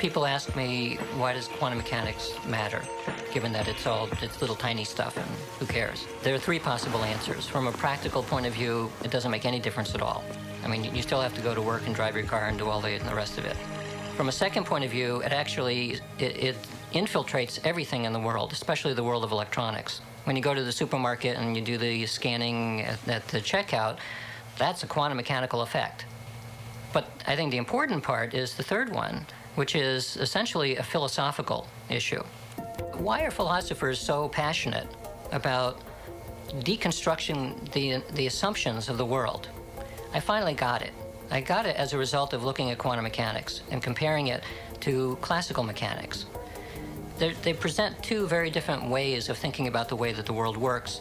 People ask me, why does quantum mechanics matter, given that it's little tiny stuff and who cares? There are three possible answers. From a practical point of view, it doesn't make any difference at all. I mean, you still have to go to work and drive your car and do all the rest of it. From a second point of view, it infiltrates everything in the world, especially the world of electronics. When you go to the supermarket and you do the scanning at the checkout, that's a quantum mechanical effect. But I think the important part is the third one, which is essentially a philosophical issue. Why are philosophers so passionate about deconstructing the assumptions of the world? I finally got it. I got it as a result of looking at quantum mechanics and comparing it to classical mechanics. They present two very different ways of thinking about the way that the world works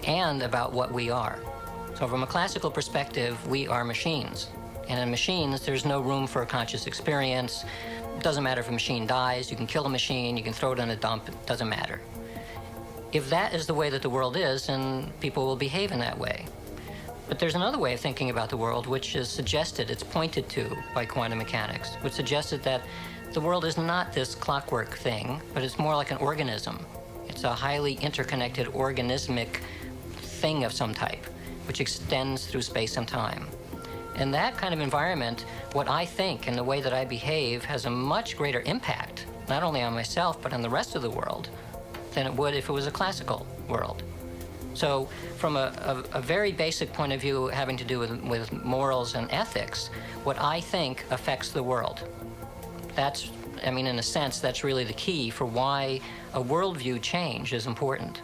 and about what we are. So from a classical perspective, we are machines. And in machines, there's no room for a conscious experience. It doesn't matter if a machine dies. You can kill a machine, you can throw it in a dump, it doesn't matter. If that is the way that the world is, then people will behave in that way. But there's another way of thinking about the world, which is suggested, it's pointed to by quantum mechanics, which suggested that the world is not this clockwork thing, but it's more like an organism. It's a highly interconnected organismic thing of some type, which extends through space and time. In that kind of environment, what I think and the way that I behave has a much greater impact, not only on myself, but on the rest of the world, than it would if it was a classical world. So from a very basic point of view having to do with morals and ethics, what I think affects the world. That's, I mean, in a sense, that's really the key for why a worldview change is important.